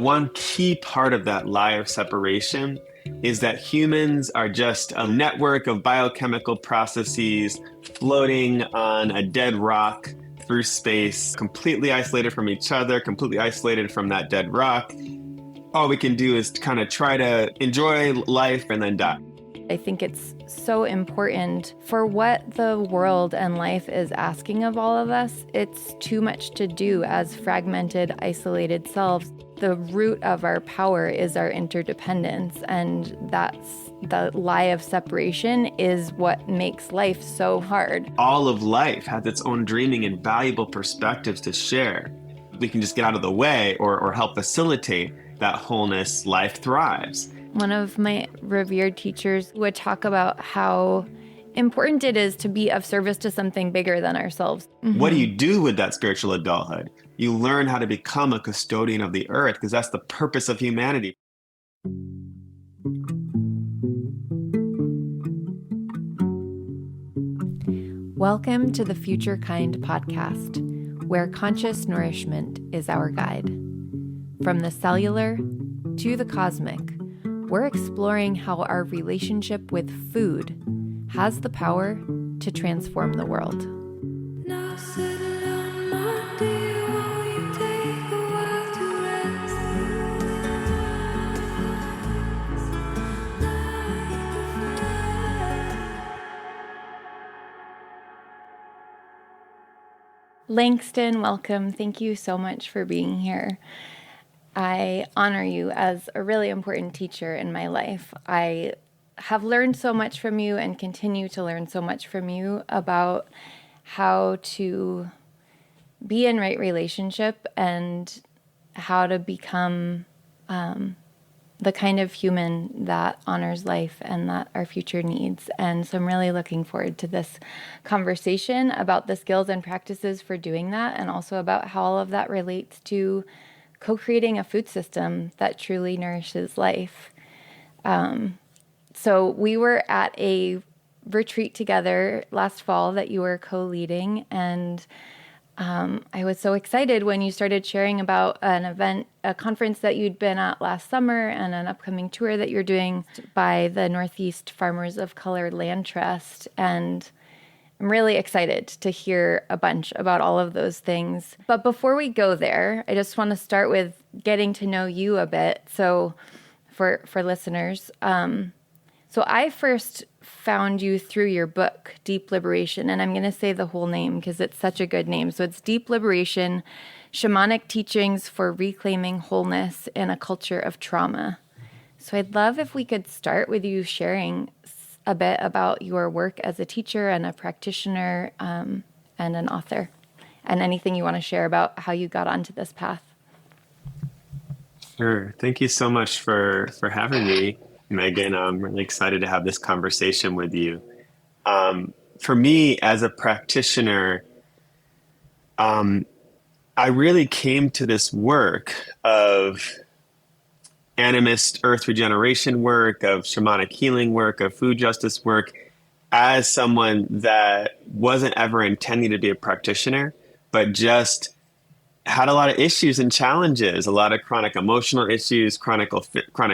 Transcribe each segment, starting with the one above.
One key part of that lie of separation is that humans are just a network of biochemical processes floating on a dead rock through space, completely isolated from each other, completely isolated from that dead rock. All we can do is kind of try to enjoy life and then die. I think it's so important for what the world and life is asking of all of us. It's too much to do as fragmented, isolated selves. The root of our power is our interdependence, and that's the lie of separation is what makes life so hard. All of life has its own dreaming and valuable perspectives to share. We can just get out of the way or help facilitate that wholeness. Life thrives. One of my revered teachers would talk about how important it is to be of service to something bigger than ourselves. What do you do with that spiritual adulthood? You learn how to become a custodian of the earth, because that's the purpose of humanity. Welcome to the Future Kind podcast, where conscious nourishment is our guide. From the cellular to the cosmic, we're exploring how our relationship with food has the power to transform the world. Langston, welcome. Thank you so much for being here. I honor you as a really important teacher in my life. I have learned so much from you and continue to learn so much from you about how to be in right relationship and how to become the kind of human that honors life and that our future needs. And so I'm really looking forward to this conversation about the skills and practices for doing that, and also about how all of that relates to co-creating a food system that truly nourishes life. So we were at a retreat together last fall that you were co-leading, and I was so excited when you started sharing about an event, a conference that you'd been at last summer, and an upcoming tour that you're doing by the Northeast Farmers of Color Land Trust. And I'm really excited to hear a bunch about all of those things. But before we go there, I just want to start with getting to know you a bit. So for listeners, so I first found you through your book, Deep Liberation, and I'm going to say the whole name because it's such a good name. So it's Deep Liberation, Shamanic Teachings for Reclaiming Wholeness in a Culture of Trauma. So I'd love if we could start with you sharing a bit about your work as a teacher and a practitioner and an author, and anything you want to share about how you got onto this path. Sure. Thank you so much for having me, Megan. I'm really excited to have this conversation with you. For me, as a practitioner, I really came to this work of animist earth regeneration work, of shamanic healing work, of food justice work, as someone that wasn't ever intending to be a practitioner, but just had a lot of issues and challenges, a lot of chronic emotional issues, chronic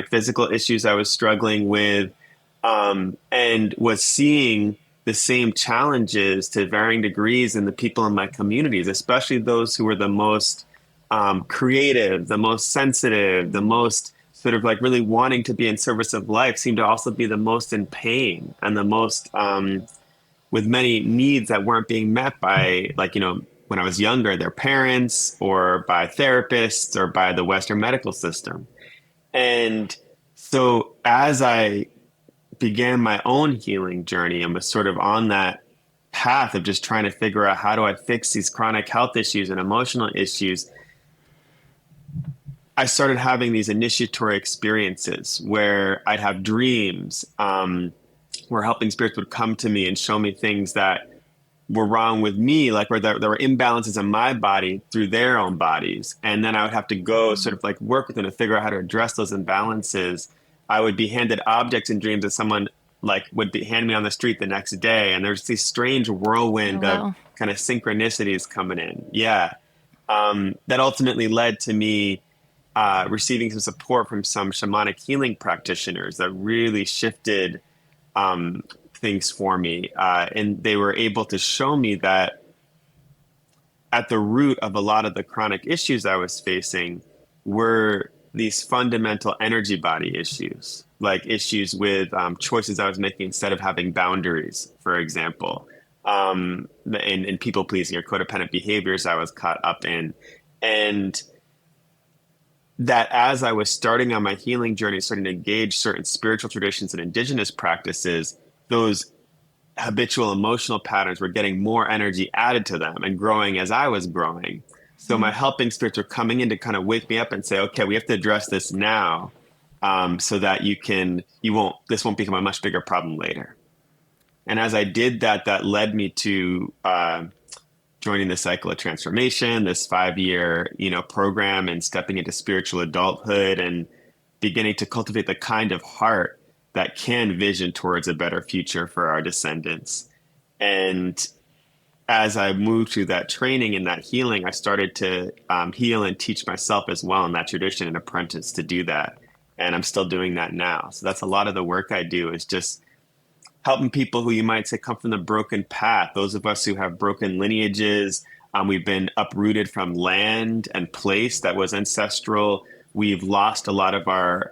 physical issues I was struggling with, and was seeing the same challenges to varying degrees in the people in my communities, especially those who were the most creative, the most sensitive, the most sort of like really wanting to be in service of life, seemed to also be the most in pain and the most with many needs that weren't being met by, like, when I was younger, their parents or by therapists or by the Western medical system. And so as I began my own healing journey and was sort of on that path of just trying to figure out how do I fix these chronic health issues and emotional issues, I started having these initiatory experiences where I'd have dreams, where helping spirits would come to me and show me things that were wrong with me, like where there were imbalances in my body through their own bodies. And then I would have to go sort of like work with them to figure out how to address those imbalances. I would be handed objects in dreams that someone like would hand me on the street the next day. And there's these strange whirlwind of kind of synchronicities coming in. Yeah. That ultimately led to me receiving some support from some shamanic healing practitioners that really shifted things for me. And they were able to show me that at the root of a lot of the chronic issues I was facing were these fundamental energy body issues, like issues with choices I was making instead of having boundaries, for example, in people pleasing or codependent behaviors I was caught up in. And that as I was starting on my healing journey, starting to engage certain spiritual traditions and indigenous practices, those habitual emotional patterns were getting more energy added to them and growing as I was growing. So my helping spirits were coming in to kind of wake me up and say, okay, we have to address this now, so that this won't become a much bigger problem later. And as I did that, that led me to joining the Cycle of Transformation, this 5-year, program, and stepping into spiritual adulthood and beginning to cultivate the kind of heart that can vision towards a better future for our descendants. And as I moved through that training and that healing, I started to heal and teach myself as well in that tradition and apprentice to do that. And I'm still doing that now. So that's a lot of the work I do, is just helping people who you might say come from the broken path. Those of us who have broken lineages, we've been uprooted from land and place that was ancestral. We've lost a lot of our,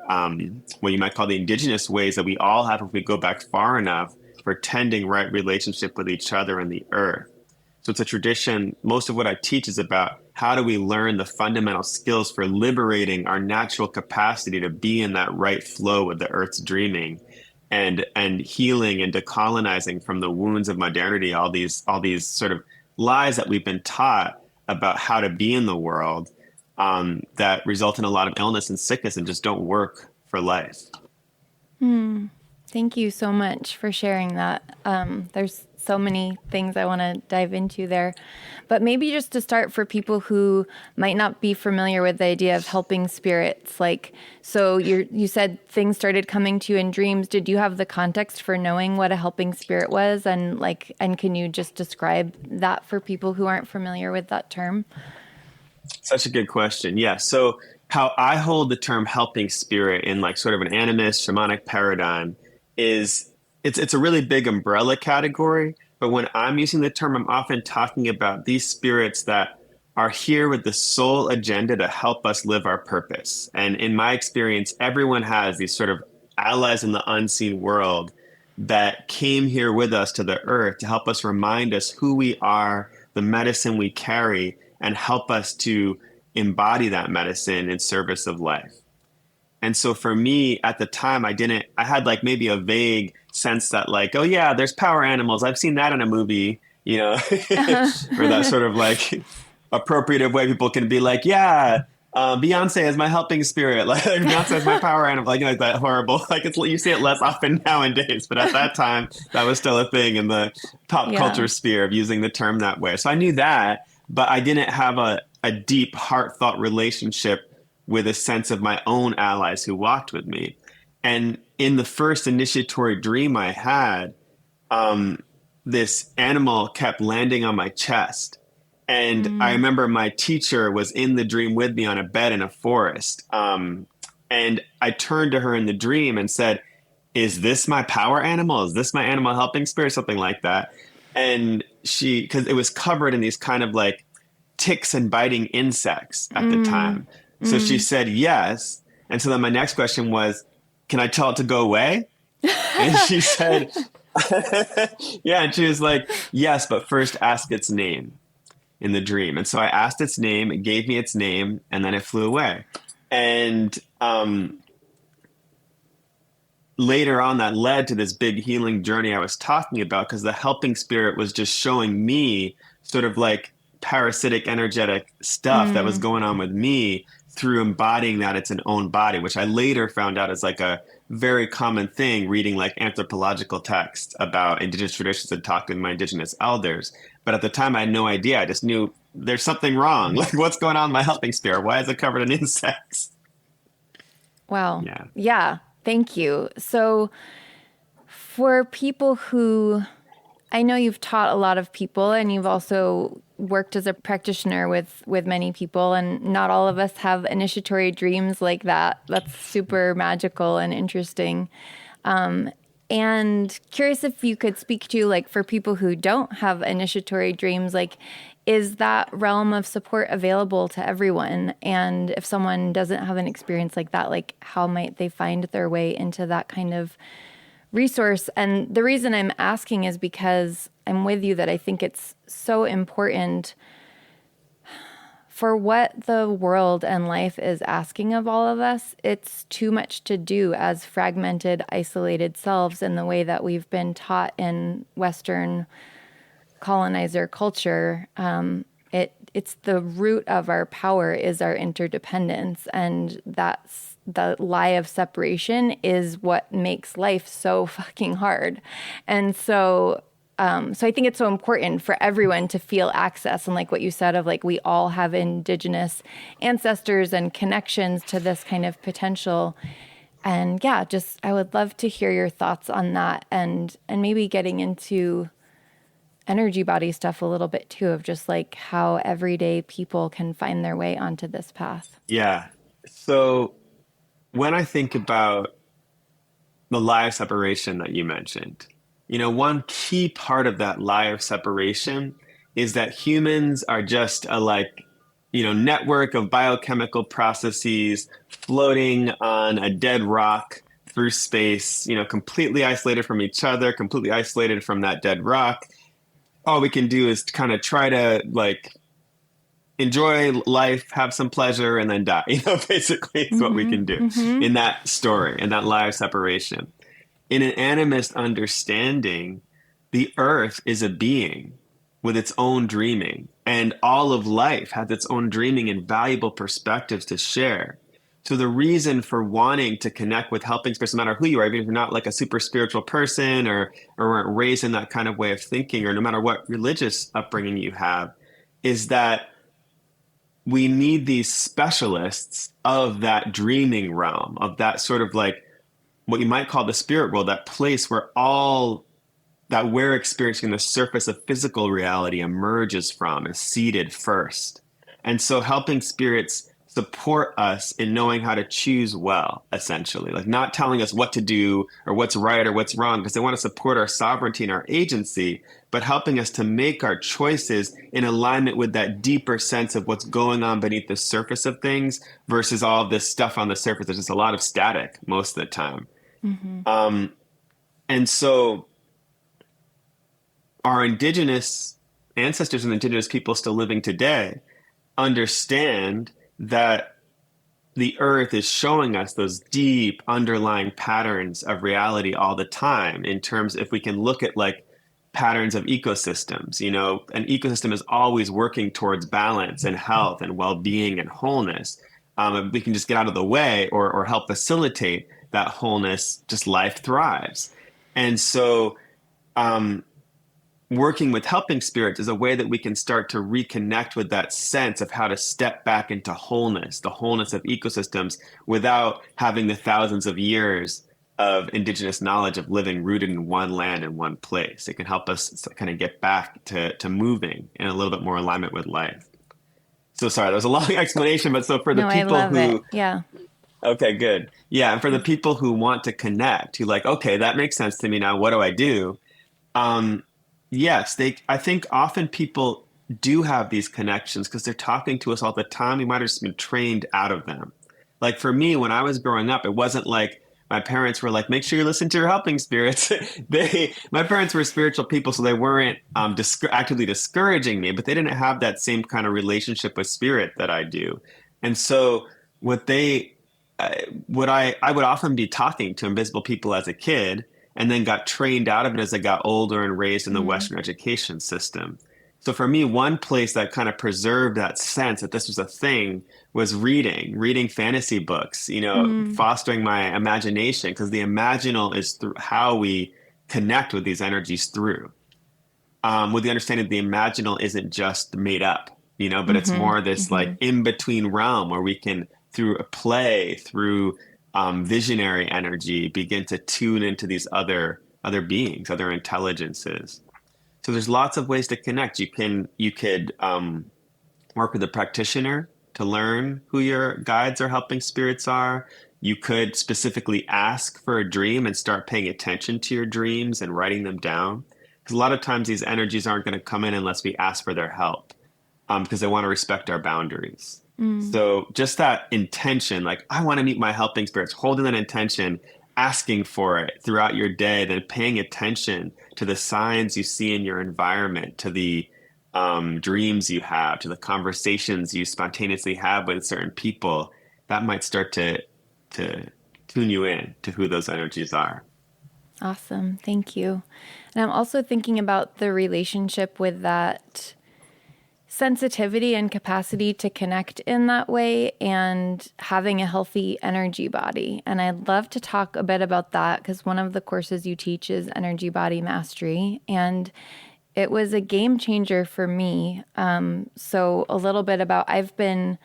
what you might call the indigenous ways that we all have if we go back far enough for tending right relationship with each other and the earth. So it's a tradition. Most of what I teach is about how do we learn the fundamental skills for liberating our natural capacity to be in that right flow with the earth's dreaming, and healing and decolonizing from the wounds of modernity, all these sort of lies that we've been taught about how to be in the world, that result in a lot of illness and sickness and just don't work for life. Thank you so much for sharing that. There's so many things I want to dive into there. But maybe just to start, for people who might not be familiar with the idea of helping spirits, so you said things started coming to you in dreams. Did you have the context for knowing what a helping spirit was? And can you just describe that for people who aren't familiar with that term? Such a good question. Yeah. So how I hold the term helping spirit in sort of an animist shamanic paradigm is it's a really big umbrella category. But when I'm using the term, I'm often talking about these spirits that are here with the sole agenda to help us live our purpose. And in my experience, everyone has these sort of allies in the unseen world that came here with us to the earth to help us remind us who we are, the medicine we carry, and help us to embody that medicine in service of life. And so for me at the time, I had maybe a vague sense that oh yeah, there's power animals. I've seen that in a movie, or that sort of appropriative way people can be Beyonce is my helping spirit. Beyonce is my power animal. That horrible, you see it less often nowadays, but at that time that was still a thing in the pop culture sphere of using the term that way. So I knew that, but I didn't have a deep heartfelt relationship with a sense of my own allies who walked with me. And in the first initiatory dream I had, this animal kept landing on my chest. And I remember my teacher was in the dream with me on a bed in a forest. And I turned to her in the dream and said, "Is this my power animal? Is this my animal helping spirit?" Something like that. And because it was covered in these kind of ticks and biting insects at the time. So she said yes. And so then my next question was, "Can I tell it to go away?" And she said, yeah. And she was like, "Yes, but first ask its name," in the dream. And so I asked its name, it gave me its name, and then it flew away. And later on, that led to this big healing journey I was talking about, because the helping spirit was just showing me sort of parasitic energetic stuff that was going on with me through embodying that it's an own body, which I later found out is a very common thing reading anthropological texts about indigenous traditions and talking to my indigenous elders. But at the time I had no idea. I just knew there's something wrong. What's going on in my helping spirit? Why is it covered in insects? Wow. Yeah. Thank you. So for people who I know you've taught a lot of people and you've also worked as a practitioner with many people, and not all of us have initiatory dreams like that. That's super magical and interesting. And curious if you could speak to, like, for people who don't have initiatory dreams, like, is that realm of support available to everyone? And if someone doesn't have an experience like that, like, how might they find their way into that kind of resource? And the reason I'm asking is because I'm with you that I think it's so important for what the world and life is asking of all of us. It's too much to do as fragmented, isolated selves in the way that we've been taught in Western colonizer culture. It's the root of our power is our interdependence, and that's the lie of separation is what makes life so fucking hard. And so I think it's so important for everyone to feel access, and like what you said of like we all have indigenous ancestors and connections to this kind of potential. And yeah, just I would love to hear your thoughts on that, and maybe getting into energy body stuff a little bit too, of just like how everyday people can find their way onto this path. Yeah. So when I think about the lie of separation that you mentioned, one key part of that lie of separation is that humans are just a network of biochemical processes floating on a dead rock through space, completely isolated from each other, completely isolated from that dead rock. All we can do is kind of try to enjoy life, have some pleasure, and then die. Basically, it's what we can do in that story, in that lie of separation. In an animist understanding, the earth is a being with its own dreaming, and all of life has its own dreaming and valuable perspectives to share. So the reason for wanting to connect with helping spirits, no matter who you are, even if you're not like a super spiritual person or weren't raised in that kind of way of thinking, or no matter what religious upbringing you have, is that we need these specialists of that dreaming realm, of that sort of like what you might call the spirit world, that place where all that we're experiencing the surface of physical reality emerges from, is seated first. And so helping spirits support us in knowing how to choose well, essentially, like not telling us what to do or what's right or what's wrong, because they want to support our sovereignty and our agency, but helping us to make our choices in alignment with that deeper sense of what's going on beneath the surface of things versus all of this stuff on the surface. There's just a lot of static most of the time. And so our indigenous ancestors and indigenous people still living today understand that the earth is showing us those deep underlying patterns of reality all the time, in terms, if we can look at like patterns of ecosystems, an ecosystem is always working towards balance and health and well-being and wholeness. If we can just get out of the way or help facilitate that wholeness, just life thrives. And so working with helping spirits is a way that we can start to reconnect with that sense of how to step back into wholeness, the wholeness of ecosystems, without having the thousands of years of indigenous knowledge of living rooted in one land and one place. It can help us kind of get back to moving in a little bit more alignment with life. So sorry, that was a long explanation, but so for the No, people I love who it. Yeah. Okay, good. Yeah, and for the people who want to connect, who like, okay, that makes sense to me now. What do I do? Yes, I think often people do have these connections because they're talking to us all the time. We might have just been trained out of them. Like for me, when I was growing up, it wasn't like my parents were like, make sure you listen to your helping spirits. My parents were spiritual people, so they weren't actively discouraging me, but they didn't have that same kind of relationship with spirit that I do. And so I would often be talking to invisible people as a kid, and then got trained out of it as I got older and raised in the Western education system. So for me, one place that kind of preserved that sense that this was a thing was reading fantasy books, fostering my imagination, because the imaginal is through how we connect with these energies through. With the understanding that the imaginal isn't just made up, but it's more this like in between realm where we can, through a play, through visionary energy, begin to tune into these other beings, other intelligences. So there's lots of ways to connect. You could work with a practitioner to learn who your guides or helping spirits are. You could specifically ask for a dream and start paying attention to your dreams and writing them down. Because a lot of times these energies aren't going to come in unless we ask for their help, because they want to respect our boundaries. Mm. So just that intention, like I want to meet my helping spirits, holding that intention, asking for it throughout your day, then paying attention to the signs you see in your environment, to the dreams you have, to the conversations you spontaneously have with certain people, that might start to tune you in to who those energies are. Awesome. Thank you. And I'm also thinking about the relationship with that sensitivity and capacity to connect in that way and having a healthy energy body. And I'd love to talk a bit about that because one of the courses you teach is Energy Body Mastery. And it was a game changer for me. So a little bit about, I've been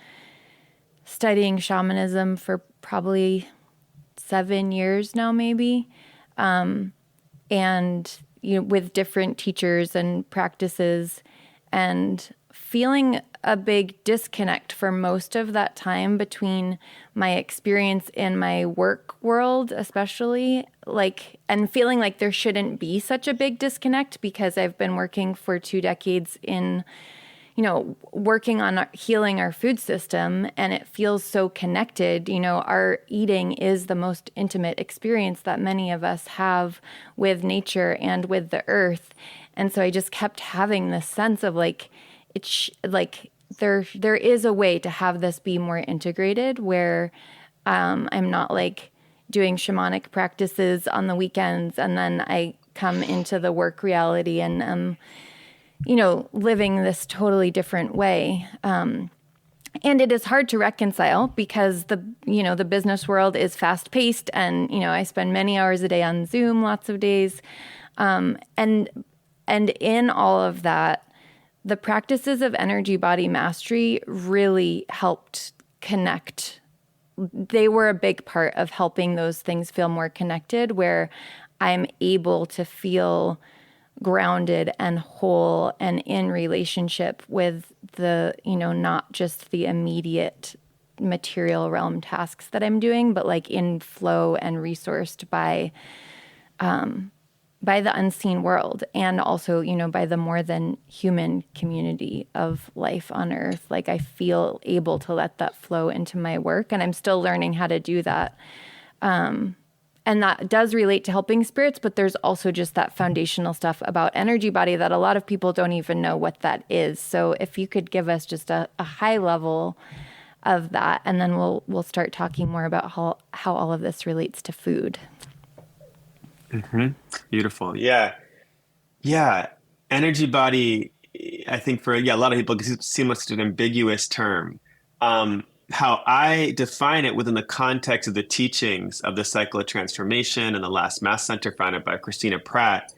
studying shamanism for probably 7 years now, maybe. And with different teachers and practices, and feeling a big disconnect for most of that time between my experience in my work world, especially, and feeling like there shouldn't be such a big disconnect because I've been working for 2 decades in working on healing our food system, and it feels so connected. Our eating is the most intimate experience that many of us have with nature and with the earth. And so I just kept having this sense of there is a way to have this be more integrated where I'm not doing shamanic practices on the weekends and then I come into the work reality and living this totally different way. And it is hard to reconcile because the business world is fast paced and, I spend many hours a day on Zoom, lots of days. And in all of that, the practices of energy body mastery really helped connect. They were a big part of helping those things feel more connected, where I'm able to feel grounded and whole and in relationship with the, not just the immediate material realm tasks that I'm doing, but in flow and resourced by the unseen world and also, by the more than human community of life on earth. I feel able to let that flow into my work, and I'm still learning how to do that. And that does relate to helping spirits, but there's also just that foundational stuff about energy body that a lot of people don't even know what that is. So if you could give us just a high level of that, and then we'll start talking more about how all of this relates to food. Mm-hmm. Beautiful. Yeah. Yeah. Energy body, I think for a lot of people, it seems like an ambiguous term. How I define it within the context of the teachings of the Cycle of Transformation and the Last Mass Center founded by Christina Pratt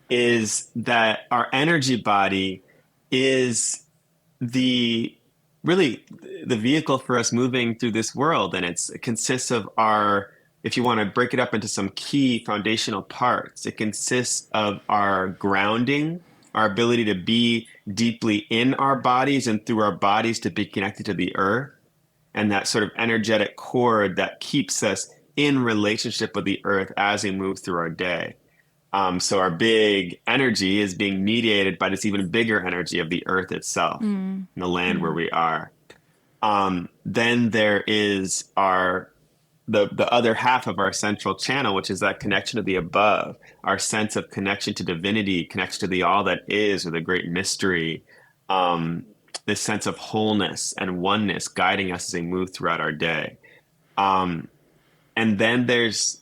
is that our energy body is really the vehicle for us moving through this world. And it consists of if you want to break it up into some key foundational parts, it consists of our grounding, our ability to be deeply in our bodies and through our bodies to be connected to the earth, and that sort of energetic cord that keeps us in relationship with the earth as we move through our day. So our big energy is being mediated by this even bigger energy of the earth itself, the land where we are. Then there is the other half of our central channel, which is that connection to the above, our sense of connection to divinity, connection to the all that is, or the great mystery, this sense of wholeness and oneness guiding us as we move throughout our day. And then there's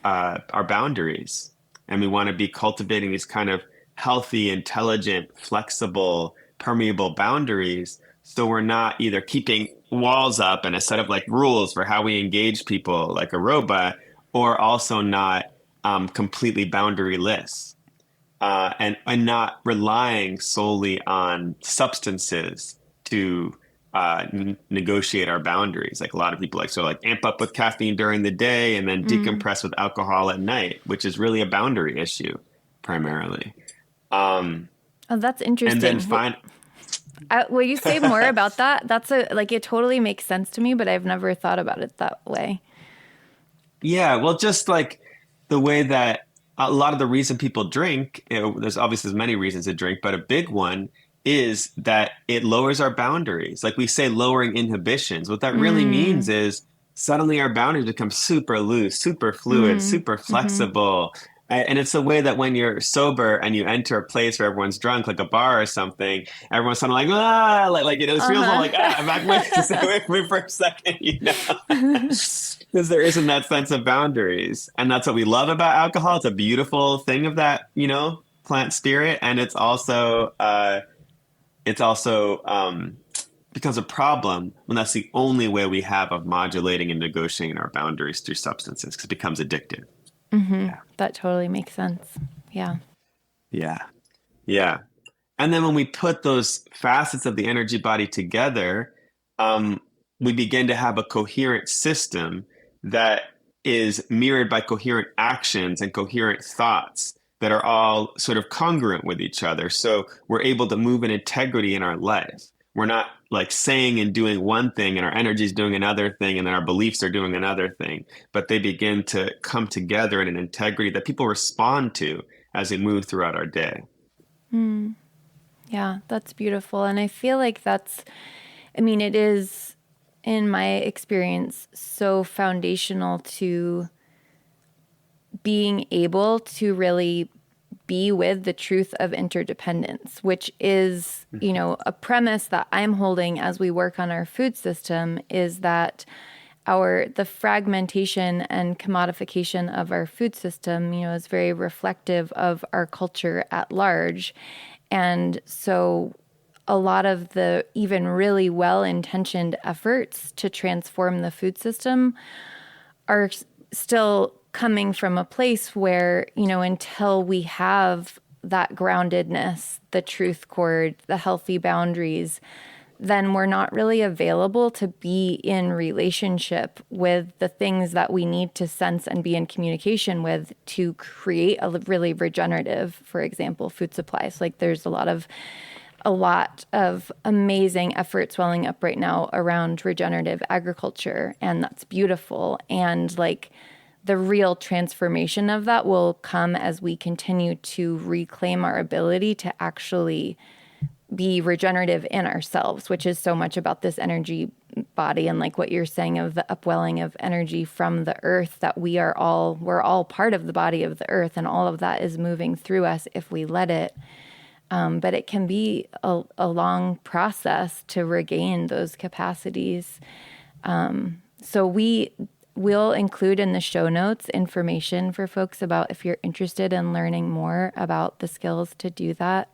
our boundaries, and we want to be cultivating these kind of healthy, intelligent, flexible, permeable boundaries, so we're not either keeping walls up and a set of rules for how we engage people like a robot, or also not completely boundaryless. And not relying solely on substances to negotiate our boundaries. A lot of people amp up with caffeine during the day and then decompress with alcohol at night, which is really a boundary issue primarily. Um, Oh, that's and then interesting. find, Will you say more about that? That's like, it totally makes sense to me, but I've never thought about it that way. yeah, well, just like the way that a lot of the reason people drink, there's obviously many reasons to drink, but a big one is that it lowers our boundaries. Like we say, lowering inhibitions. What that really means Mm, is suddenly our boundaries become super loose, super fluid, mm, super mm-hmm. flexible. And it's a way that when you're sober and you enter a place where everyone's drunk, like a bar or something, everyone's sort of like, ah, it feels all like, ah, back away, stay Uh-huh. away from me for a second, because there isn't that sense of boundaries. And that's what we love about alcohol. It's a beautiful thing of that, plant spirit. And it's also becomes a problem when that's the only way we have of modulating and negotiating our boundaries through substances because it becomes addictive. Mm-hmm. Yeah. That totally makes sense. Yeah. Yeah. Yeah. And then when we put those facets of the energy body together, um, we begin to have a coherent system that is mirrored by coherent actions and coherent thoughts that are all sort of congruent with each other. So we're able to move in integrity in our life. We're not like saying and doing one thing and our energy is doing another thing and then our beliefs are doing another thing, but they begin to come together in an integrity that people respond to as we move throughout our day. Mm. Yeah, that's beautiful. And I feel like I mean, it is, in my experience, so foundational to being able to really be with the truth of interdependence, which is, a premise that I'm holding as we work on our food system is that the fragmentation and commodification of our food system, is very reflective of our culture at large. And so a lot of the even really well-intentioned efforts to transform the food system are still coming from a place where, until we have that groundedness, the truth cord, the healthy boundaries, then we're not really available to be in relationship with the things that we need to sense and be in communication with to create a really regenerative, for example, food supplies. Like there's a lot of amazing efforts welling up right now around regenerative agriculture, and that's beautiful. And like the real transformation of that will come as we continue to reclaim our ability to actually be regenerative in ourselves, which is so much about this energy body and like what you're saying of the upwelling of energy from the earth, that we're all part of the body of the earth, and all of that is moving through us if we let it. But it can be a long process to regain those capacities. So we'll include in the show notes information for folks about if you're interested in learning more about the skills to do that.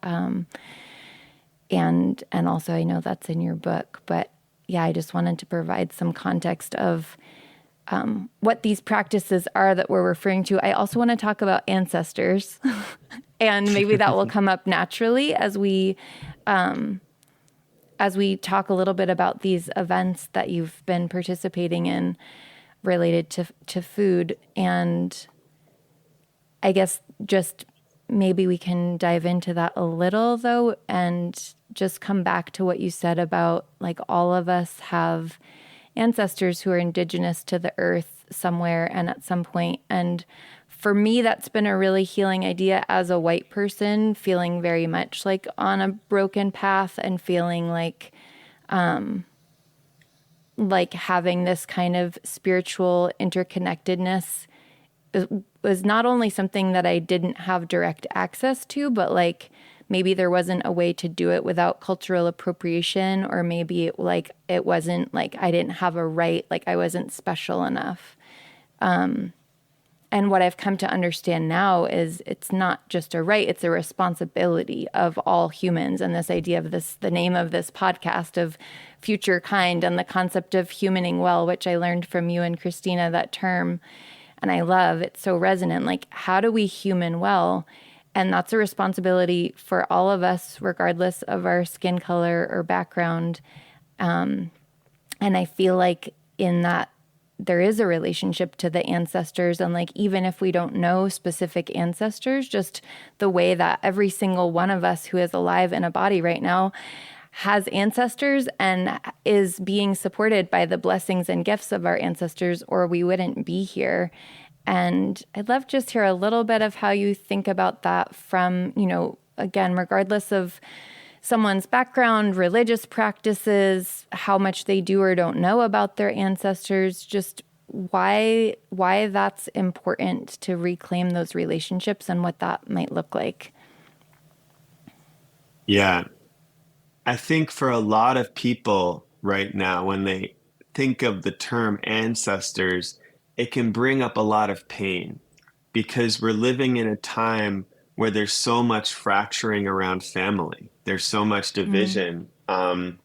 And also I know that's in your book, but yeah, I just wanted to provide some context of what these practices are that we're referring to. I also want to talk about ancestors, and maybe that will come up naturally as we talk a little bit about these events that you've been participating in related to food. And I guess just maybe we can dive into that a little though, and just come back to what you said about like all of us have ancestors who are indigenous to the earth somewhere and at some point. And for me, that's been a really healing idea as a white person, feeling very much like on a broken path and feeling like having this kind of spiritual interconnectedness was not only something that I didn't have direct access to, but like maybe there wasn't a way to do it without cultural appropriation, or maybe it wasn't like I didn't have a right, like I wasn't special enough. And what I've come to understand now is it's not just a right, it's a responsibility of all humans. And this idea of the name of this podcast of future kind, and the concept of humaning well, which I learned from you and Christina, that term. And I love it's so resonant. Like, how do we human well? And that's a responsibility for all of us, regardless of our skin color or background. And I feel like in that there is a relationship to the ancestors. And like, even if we don't know specific ancestors, just the way that every single one of us who is alive in a body right now has ancestors and is being supported by the blessings and gifts of our ancestors, or we wouldn't be here. And I'd love just hear a little bit of how you think about that from, again, regardless of someone's background, religious practices, how much they do or don't know about their ancestors, just why that's important to reclaim those relationships and what that might look like. Yeah. I think for a lot of people right now, when they think of the term ancestors, it can bring up a lot of pain because we're living in a time where there's so much fracturing around family. There's so much division. And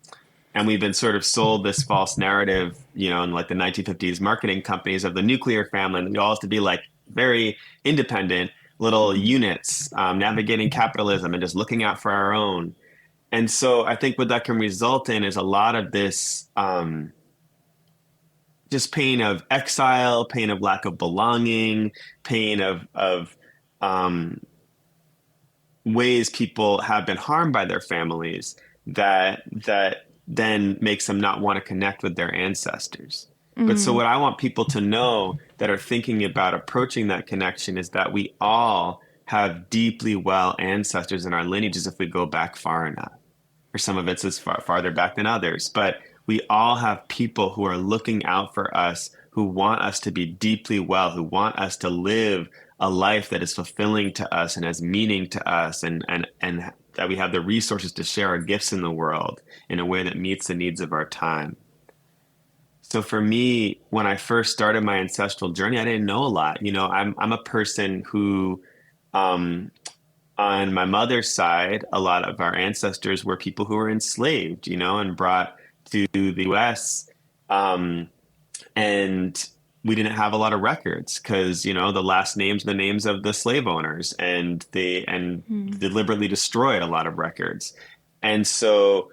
we've been sort of sold this false narrative, in like the 1950s marketing companies of the nuclear family, and we all have to be like very independent little units, navigating capitalism and just looking out for our own. And so I think what that can result in is a lot of this just pain of exile, pain of lack of belonging, pain of ways people have been harmed by their families that then makes them not want to connect with their ancestors. But so what I want people to know that are thinking about approaching that connection is that we all have deeply well ancestors in our lineages if we go back far enough. Or some of it's as farther back than others. But we all have people who are looking out for us, who want us to be deeply well, who want us to live a life that is fulfilling to us and has meaning to us, and that we have the resources to share our gifts in the world in a way that meets the needs of our time. So for me, when I first started my ancestral journey, I didn't know a lot. I'm a person who, on my mother's side, a lot of our ancestors were people who were enslaved, and brought to the U.S. And we didn't have a lot of records because, the last names, the names of the slave owners, and they deliberately destroyed a lot of records. And so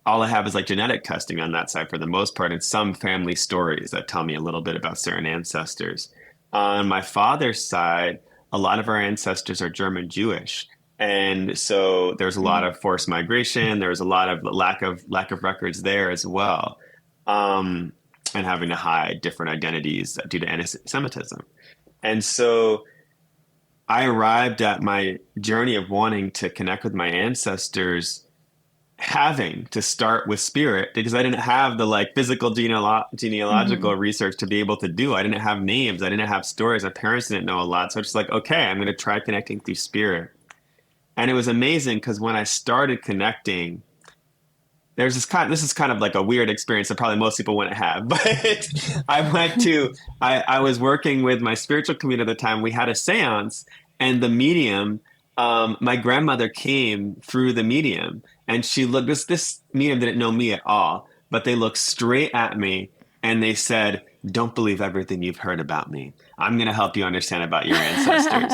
all I have is like genetic testing on that side for the most part, and some family stories that tell me a little bit about certain ancestors. On my father's side, a lot of our ancestors are German Jewish. And so there's a lot of forced migration. There's a lot of lack of records there as well, and having to hide different identities due to anti-Semitism. And so I arrived at my journey of wanting to connect with my ancestors, having to start with spirit, because I didn't have the physical genealogical research to be able to do. I didn't have names. I didn't have stories. My parents didn't know a lot. So it's just like, okay, I'm going to try connecting through spirit. And it was amazing because when I started connecting, this is kind of like a weird experience that probably most people wouldn't have. But I was working with my spiritual community at the time. We had a seance, and the medium, my grandmother came through the medium, and she looked, this medium didn't know me at all, but they looked straight at me and they said, "Don't believe everything you've heard about me. I'm going to help you understand about your ancestors."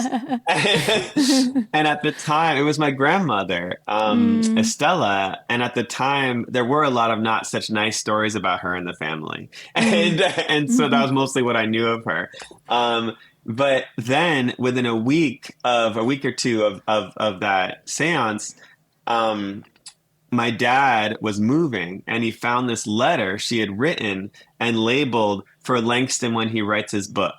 And at the time, it was my grandmother, Estella. And at the time, there were a lot of not such nice stories about her in the family. And so that was mostly what I knew of her. But then within a week or two of that seance, my dad was moving, and he found this letter she had written and labeled for Langston when he writes his book.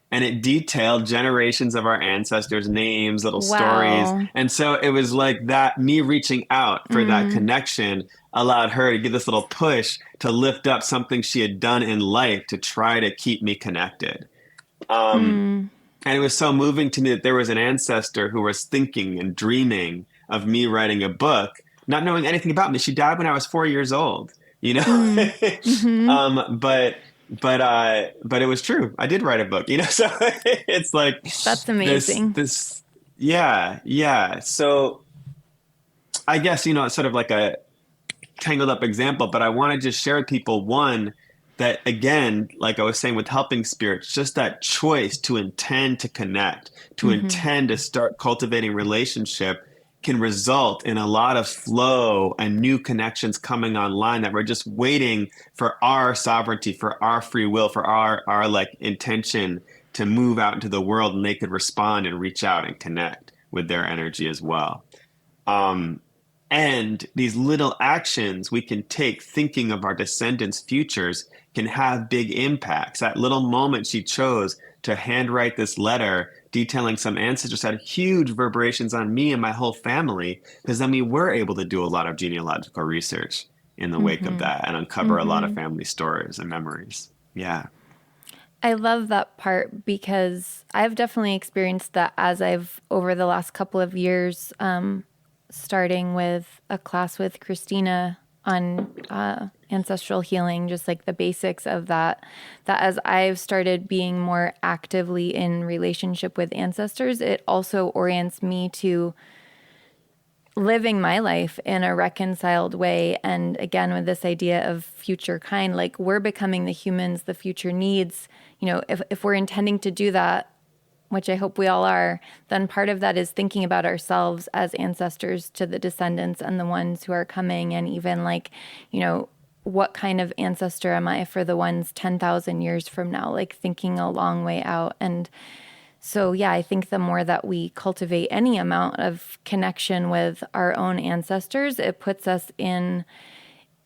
And it detailed generations of our ancestors' names, little stories. And so it was like that, me reaching out for that connection allowed her to give this little push to lift up something she had done in life to try to keep me connected. And it was so moving to me that there was an ancestor who was thinking and dreaming of me writing a book, not knowing anything about me. She died when I was 4 years old, but it was true. I did write a book, so it's like, that's amazing. Yeah. So I guess, it's sort of like a tangled up example, but I want to just share with people, one, that again, like I was saying with helping spirits, just that choice to intend to connect, to intend to start cultivating relationship can result in a lot of flow and new connections coming online that we're just waiting for our sovereignty, for our free will, for our like intention to move out into the world, and they could respond and reach out and connect with their energy as well. Um, and these little actions we can take thinking of our descendants' futures can have big impacts. That little moment she chose to handwrite this letter detailing some ancestors had huge reverberations on me and my whole family, because then we were able to do a lot of genealogical research in the wake of Mm-hmm. that and uncover a lot of family stories and memories. Yeah. I love that part because I've definitely experienced that as I've, over the last couple of years, starting with a class with Christina on ancestral healing, just like the basics of that, that as I've started being more actively in relationship with ancestors, it also orients me to living my life in a reconciled way. And again, with this idea of future kind, like we're becoming the humans the future needs. You know, if we're intending to do that, which I hope we all are, then part of that is thinking about ourselves as ancestors to the descendants and the ones who are coming. And even like, you know, what kind of ancestor am I for the ones 10,000 years from now, like thinking a long way out. And so, yeah, I think the more that we cultivate any amount of connection with our own ancestors, it puts us in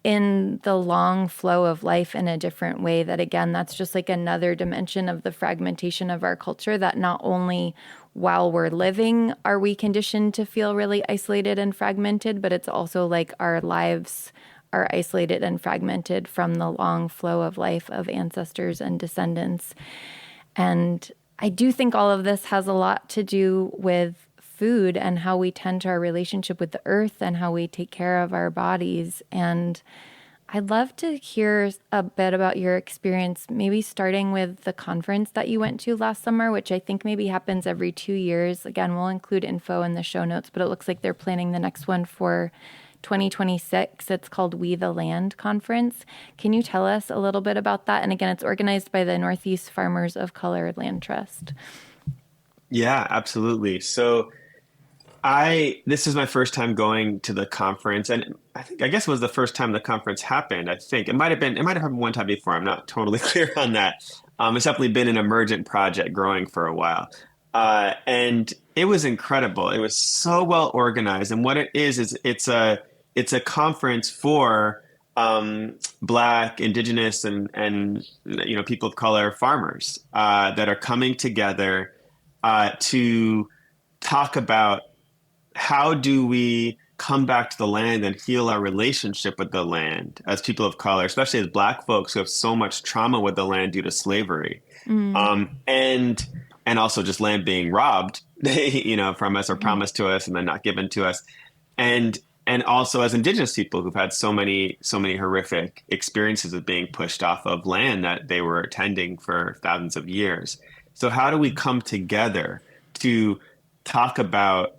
the long flow of life in a different way. That again, that's just like another dimension of the fragmentation of our culture, that not only while we're living are we conditioned to feel really isolated and fragmented, but it's also like our lives are isolated and fragmented from the long flow of life of ancestors and descendants. And I do think all of this has a lot to do with food and how we tend to our relationship with the earth and how we take care of our bodies. And I'd love to hear a bit about your experience, maybe starting with the conference that you went to last summer, which I think maybe happens every 2 years. Again, we'll include info in the show notes, but it looks like they're planning the next one for 2026. It's called We the Land Conference. Can you tell us a little bit about that? And again, it's organized by the Northeast Farmers of Color Land Trust. Yeah, absolutely. So this is my first time going to the conference, and I guess it was the first time the conference happened. I think it might have happened one time before. I'm not totally clear on that. It's definitely been an emergent project growing for a while. And it was incredible. It was so well organized. And what it is it's a conference for Black, Indigenous, and people of color farmers that are coming together to talk about how do we come back to the land and heal our relationship with the land as people of color, especially as Black folks who have so much trauma with the land due to slavery, and also just land being robbed, from us or promised to us and then not given to us, and also as Indigenous people who've had so many horrific experiences of being pushed off of land that they were tending for thousands of years. So how do we come together to talk about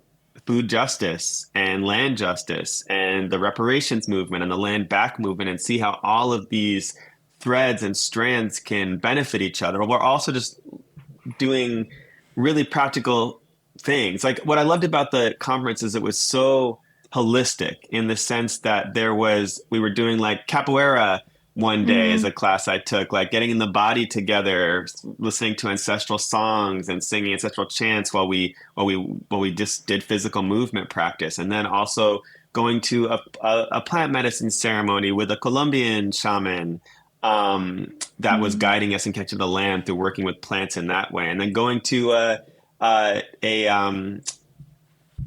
food justice and land justice and the reparations movement and the land back movement, and see how all of these threads and strands can benefit each other? We're also just doing really practical things. Like what I loved about the conference is it was so holistic in the sense that we were doing like capoeira one day as a class I took, like getting in the body together, listening to ancestral songs and singing ancestral chants while we just did physical movement practice, and then also going to a plant medicine ceremony with a Colombian shaman that was guiding us in connection to the land through working with plants in that way, and then going to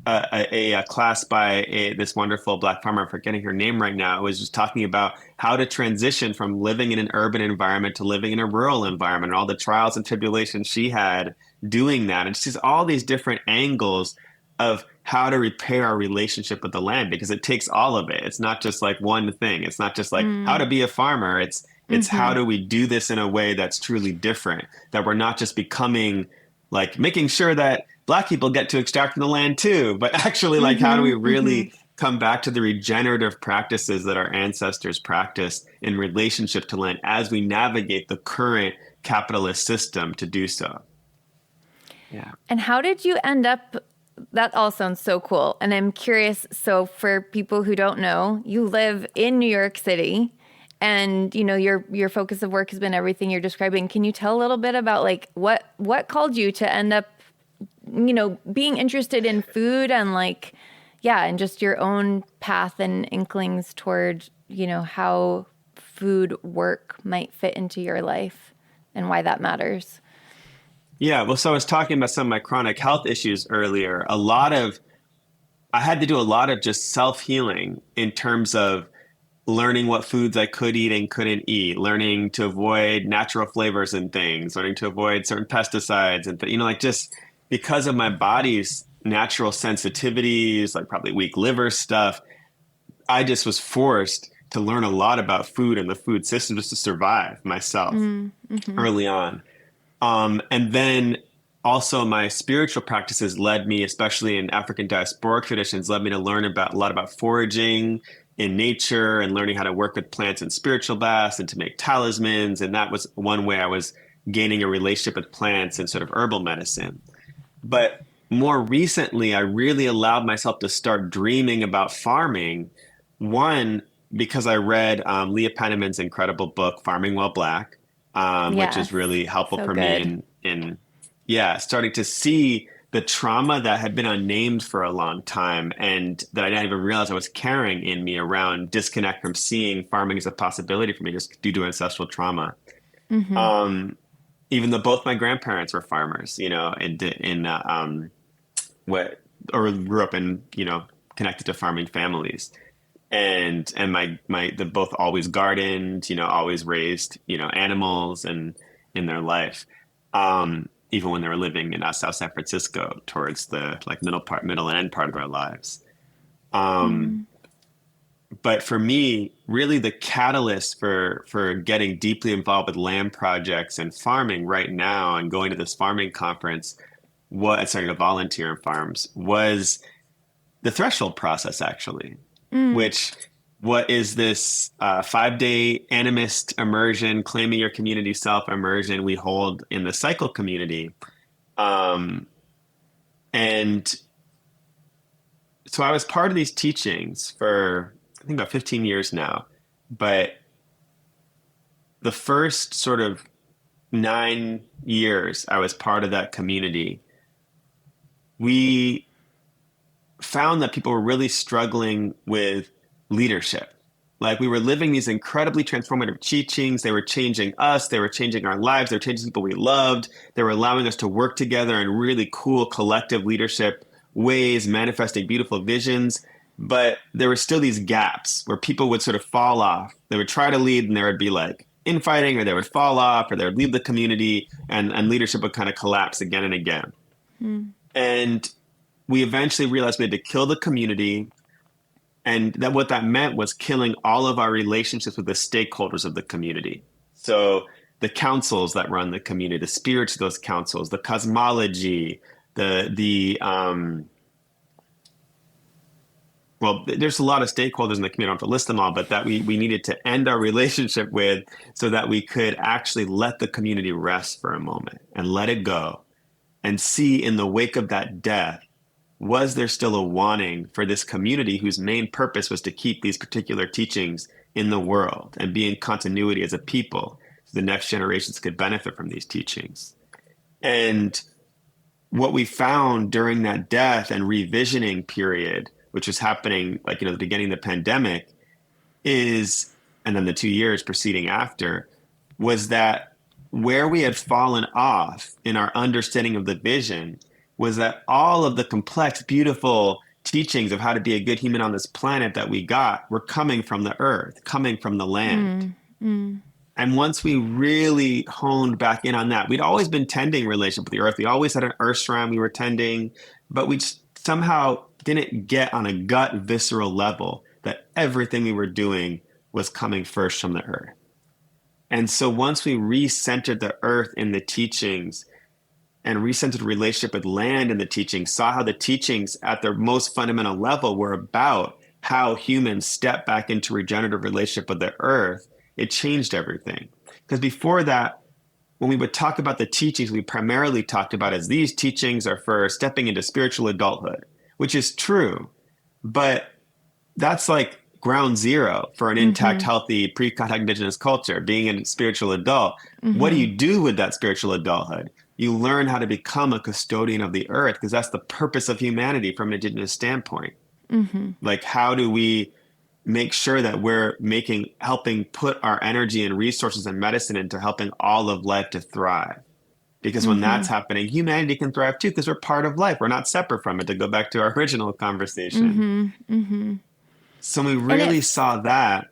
a class by this wonderful Black farmer. I'm forgetting her name right now. It was just talking about how to transition from living in an urban environment to living in a rural environment, and all the trials and tribulations she had doing that. And she's all these different angles of how to repair our relationship with the land, because it takes all of it. It's not just like one thing. It's not just like how to be a farmer. It's how do we do this in a way that's truly different, that we're not just becoming like making sure that Black people get to extract from the land too, but actually like how do we really come back to the regenerative practices that our ancestors practiced in relationship to land as we navigate the current capitalist system to do so. Yeah. And how did you end up that all sounds so cool. And I'm curious, so for people who don't know, you live in New York City and your focus of work has been everything you're describing. Can you tell a little bit about like what called you to end up, being interested in food and like, yeah, and just your own path and inklings toward, how food work might fit into your life and why that matters? Yeah, well, so I was talking about some of my chronic health issues earlier. I had to do a lot of just self-healing in terms of learning what foods I could eat and couldn't eat, learning to avoid natural flavors and things, learning to avoid certain pesticides and like just because of my body's natural sensitivities, like probably weak liver stuff, I just was forced to learn a lot about food and the food system just to survive myself early on. And then also my spiritual practices led me, especially in African diasporic traditions, led me to learn about a lot about foraging in nature and learning how to work with plants in spiritual baths and to make talismans. And that was one way I was gaining a relationship with plants and sort of herbal medicine. But more recently, I really allowed myself to start dreaming about farming. One, because I read Leah Penniman's incredible book, Farming While Black, which is Yes, really helpful so for me good. in yeah, starting to see the trauma that had been unnamed for a long time and that I didn't even realize I was carrying in me around disconnect from seeing farming as a possibility for me just due to ancestral trauma. Hmm. Um, Even though both my grandparents were farmers, what or grew up in, connected to farming families. And they both always gardened, always raised, animals and in their life. Even when they were living in South San Francisco towards the like middle and end part of their lives. Um, Mm. but for me, really the catalyst for getting deeply involved with land projects and farming right now and going to this farming conference was starting to volunteer in farms was the threshold process actually, Mm. which what is this 5 day animist immersion, claiming your community self immersion we hold in the cycle community. Um, and so I was part of these teachings for, I think, about 15 years now. But the first sort of 9 years I was part of that community, we found that people were really struggling with leadership. Like we were living these incredibly transformative teachings. They were changing us. They were changing our lives. They were changing people we loved. They were allowing us to work together in really cool collective leadership ways, manifesting beautiful visions. But there were still these gaps where people would sort of fall off. They would try to lead and there would be like infighting, or they would fall off, or they would leave the community and leadership would kind of collapse again and again. Mm. And we eventually realized we had to kill the community, and that what that meant was killing all of our relationships with the stakeholders of the community. So the councils that run the community, the spirits of those councils, the cosmology, the well, there's a lot of stakeholders in the community. I don't have to list them all, but that we needed to end our relationship with so that we could actually let the community rest for a moment and let it go and see in the wake of that death, was there still a wanting for this community whose main purpose was to keep these particular teachings in the world and be in continuity as a people so the next generations could benefit from these teachings? And what we found during that death and revisioning period, which was happening like, the beginning of the pandemic, is, and then the 2 years preceding after, was that where we had fallen off in our understanding of the vision was that all of the complex, beautiful teachings of how to be a good human on this planet that we got were coming from the earth, coming from the land. Mm. Mm. And once we really honed back in on that, we'd always been tending relationship with the earth. We always had an earth shrine we were tending, but we somehow didn't get on a gut, visceral level that everything we were doing was coming first from the earth. And so once we recentered the earth in the teachings and recentered the relationship with land in the teachings, saw how the teachings at their most fundamental level were about how humans step back into regenerative relationship with the earth, it changed everything. Because before that, when we would talk about the teachings, we primarily talked about as these teachings are for stepping into spiritual adulthood, which is true. But that's like ground zero for an intact, Mm-hmm. healthy, pre-contact indigenous culture, being a spiritual adult. What do Mm-hmm. you do with that spiritual adulthood? You learn how to become a custodian of the earth because that's the purpose of humanity from an indigenous standpoint. Mm-hmm. Like, how do we make sure that we're helping put our energy and resources and medicine into helping all of life to thrive? Because when Mm-hmm. that's happening, humanity can thrive too, because we're part of life. We're not separate from it, to go back to our original conversation. Mm-hmm. Mm-hmm. So we And really saw that.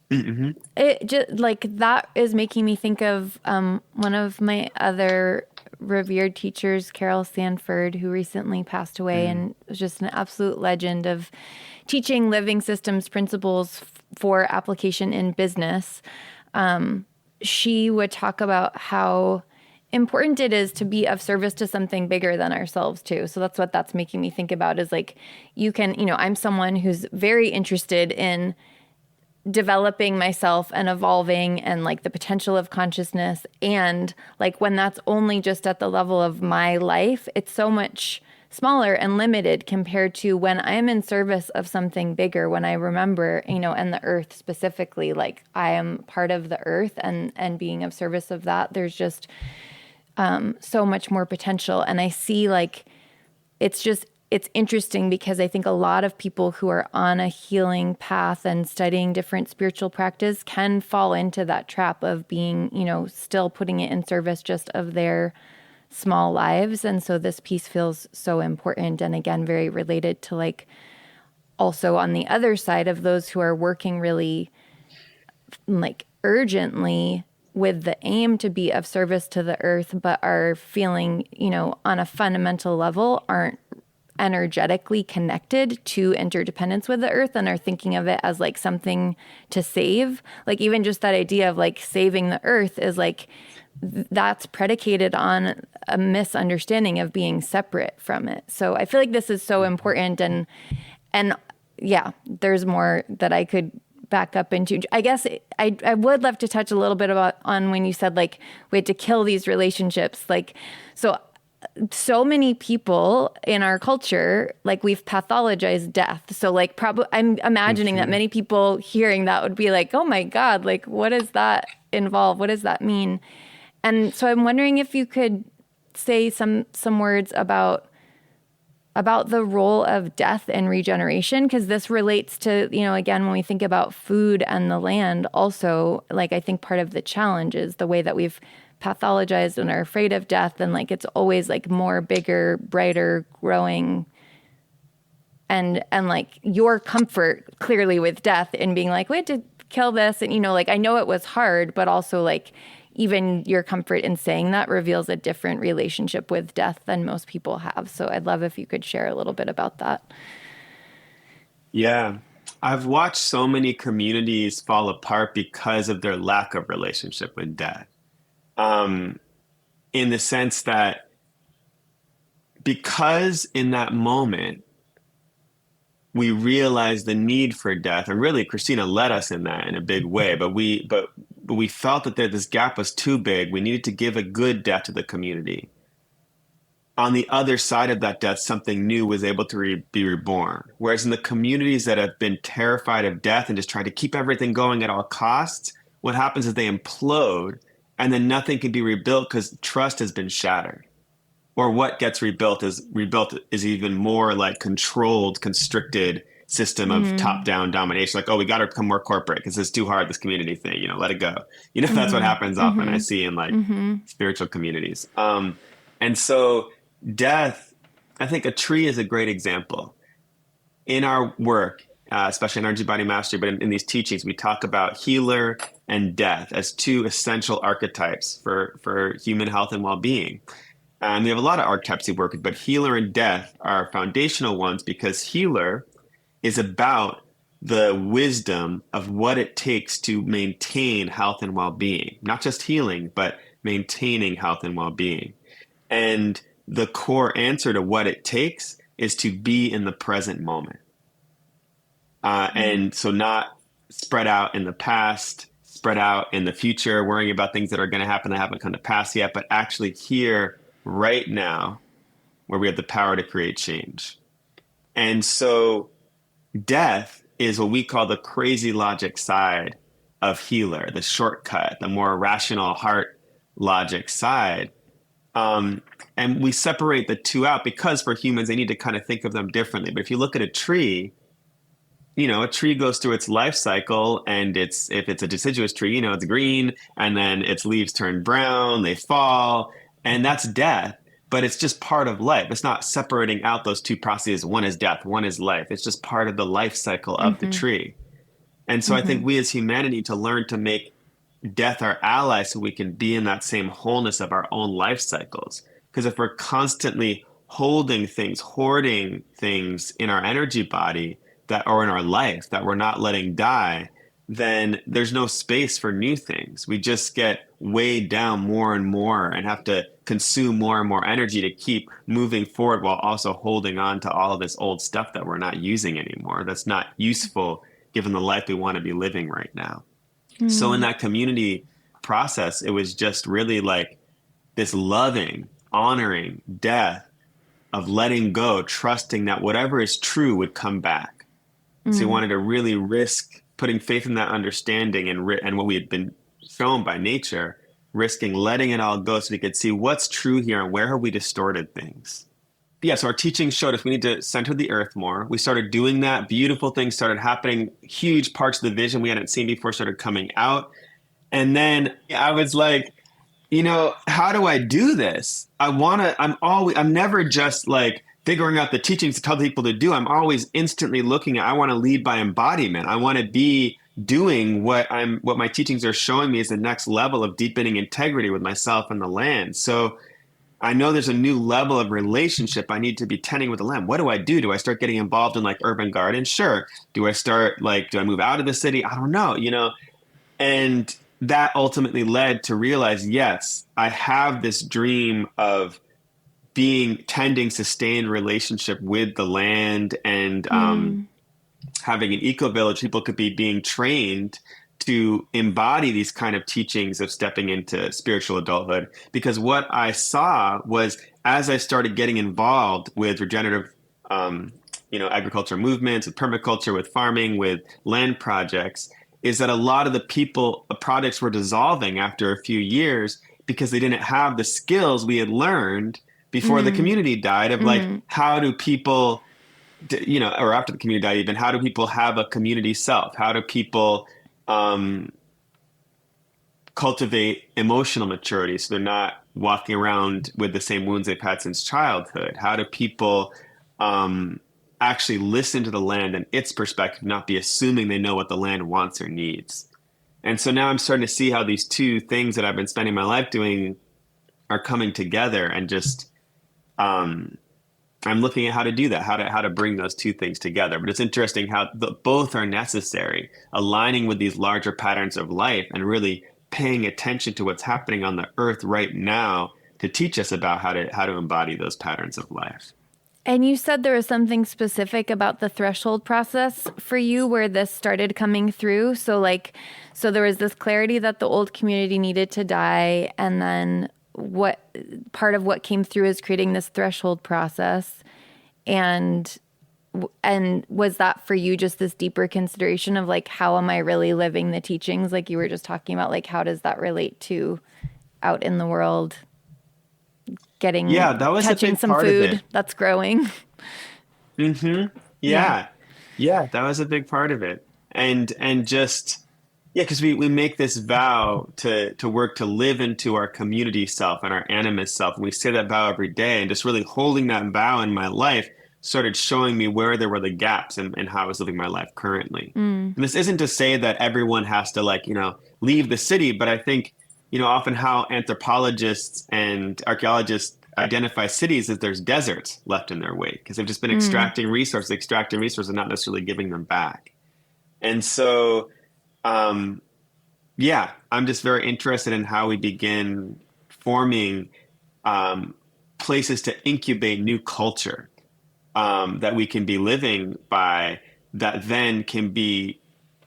Hmm. it just like that is making me think of one of my other revered teachers, Carol Sanford, who recently passed away Mm. and was just an absolute legend of teaching living systems principles for application in business. She would talk about how important it is to be of service to something bigger than ourselves too. So that's what that's making me think about is like you can, I'm someone who's very interested in developing myself and evolving and like the potential of consciousness. And like when that's only just at the level of my life, it's so much smaller and limited compared to when I'm in service of something bigger, when I remember, and the earth specifically, like I am part of the earth and being of service of that, there's just so much more potential. And I see like it's interesting because I think a lot of people who are on a healing path and studying different spiritual practice can fall into that trap of being, still putting it in service just of their small lives. And so this piece feels so important. And again, very related to like also on the other side of those who are working really like urgently with the aim to be of service to the earth, but are feeling, on a fundamental level, aren't energetically connected to interdependence with the earth and are thinking of it as like something to save. Like even just that idea of like saving the earth is like that's predicated on a misunderstanding of being separate from it. So I feel like this is so important and yeah, there's more that I could back up into. I guess I would love to touch a little bit on when you said like we had to kill these relationships. Like so many people in our culture, like we've pathologized death. So like probably I'm imagining that many people hearing that would be like, oh my God, like what does that involve? What does that mean? And so I'm wondering if you could say some words about the role of death and regeneration, because this relates to, again, when we think about food and the land also, like I think part of the challenge is the way that we've pathologized and are afraid of death. And like, it's always like more, bigger, brighter, growing. And like your comfort clearly with death and being like, we had to kill this. And, like, I know it was hard, but also like even your comfort in saying that reveals a different relationship with death than most people have. So I'd love if you could share a little bit about that. Yeah. I've watched so many communities fall apart because of their lack of relationship with death. Um, in the sense that because in that moment we realized the need for death, and really Christina led us in that in a big way, but we felt that this gap was too big. We needed to give a good death to the community. On the other side of that death, something new was able to be reborn. Whereas in the communities that have been terrified of death and just try to keep everything going at all costs, what happens is they implode and then nothing can be rebuilt because trust has been shattered. Or what gets rebuilt is even more like controlled, constricted system of Mm-hmm. top-down domination. Like, oh, we got to become more corporate because it's too hard, this community thing, let it go. That's what Mm-hmm. happens often I Mm-hmm. see in like Mm-hmm. spiritual communities. And so death, I think a tree is a great example. In our work, especially in Energy Body Mastery, but in these teachings, we talk about healer and death as two essential archetypes for human health and well-being. And we have a lot of archetypes we work with, but healer and death are foundational ones because healer is about the wisdom of what it takes to maintain health and well-being, not just healing, but maintaining health and well-being. And the core answer to what it takes is to be in the present moment. And so not spread out in the past, spread out in the future, worrying about things that are going to happen that haven't come to pass yet, but actually here, right now, where we have the power to create change. And so death is what we call the crazy logic side of healer, the shortcut, the more rational heart logic side. And we separate the two out because for humans, they need to kind of think of them differently. But if you look at a tree, a tree goes through its life cycle, and if it's a deciduous tree, it's green, and then its leaves turn brown, they fall, and that's death. But it's just part of life. It's not separating out those two processes. One is death, one is life. It's just part of the life cycle of the tree. And so I think we as humanity need to learn to make death our ally so we can be in that same wholeness of our own life cycles. Because if we're constantly holding things, hoarding things in our energy body that or in our life that we're not letting die, then there's no space for new things. We just get weighed down more and more and have to consume more and more energy to keep moving forward while also holding on to all of this old stuff that we're not using anymore. That's not useful given the life we want to be living right now. So in that community process, it was just really like this loving, honoring death of letting go, trusting that whatever is true would come back. So he wanted to really risk putting faith in that understanding and what we had been shown by nature, risking letting it all go so we could see what's true here and where have we distorted things. Yeah, so our teaching showed us we need to center the earth more. We started doing that. Beautiful things started happening. Huge parts of the vision we hadn't seen before started coming out. And then I was like, how do I do this? I'm never just like figuring out the teachings to tell people to do. I'm always instantly looking at, I want to lead by embodiment. I want to be doing what my teachings are showing me is the next level of deepening integrity with myself and the land. So I know there's a new level of relationship I need to be tending with the land. What do I do? Do I start getting involved in like urban gardens? Sure. Do I move out of the city? I don't know, and that ultimately led to realize, yes, I have this dream of tending sustained relationship with the land and having an eco village. People could be being trained to embody these kind of teachings of stepping into spiritual adulthood. Because what I saw was as I started getting involved with regenerative, agriculture movements, with permaculture, with farming, with land projects, is that a lot of the projects were dissolving after a few years because they didn't have the skills we had learned before the community died of like, how do people, or after the community died even, how do people have a community self? How do people cultivate emotional maturity so they're not walking around with the same wounds they've had since childhood? How do people actually listen to the land and its perspective, not be assuming they know what the land wants or needs? And so now I'm starting to see how these two things that I've been spending my life doing are coming together, and just I'm looking at how to do that, how to bring those two things together. But it's interesting how both are necessary, aligning with these larger patterns of life and really paying attention to what's happening on the earth right now to teach us about how to embody those patterns of life. And you said there was something specific about the threshold process for you where this started coming through. So there was this clarity that the old community needed to die, and then what part of what came through is creating this threshold process. And was that for you just this deeper consideration of like, how am I really living the teachings? Like you were just talking about, like, how does that relate to out in the world, touching some food that's growing? Yeah, that was a big part of it. And just, because we make this vow to work to live into our community self and our animist self. And we say that vow every day, and just really holding that vow in my life started showing me where there were the gaps in how I was living my life currently. And this isn't to say that everyone has to leave the city, but I think, often how anthropologists and archaeologists identify cities is there's deserts left in their wake because they've just been extracting resources and not necessarily giving them back. And so, I'm just very interested in how we begin forming places to incubate new culture that we can be living by, that then can be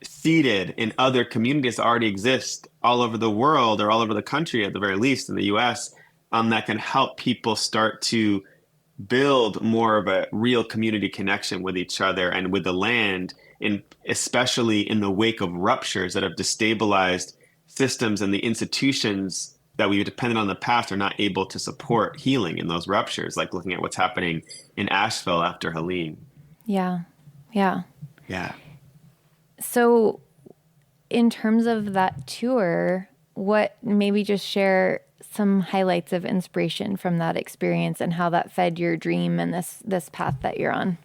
seeded in other communities that already exist all over the world or all over the country, at the very least in the US, that can help people start to build more of a real community connection with each other and with the land, in, especially in the wake of ruptures that have destabilized systems, and the institutions that we depended on in the past are not able to support healing in those ruptures, like looking at what's happening in Asheville after Helene. Yeah. Yeah. Yeah. So, in terms of that tour, what maybe just share some highlights of inspiration from that experience and how that fed your dream and this path that you're on?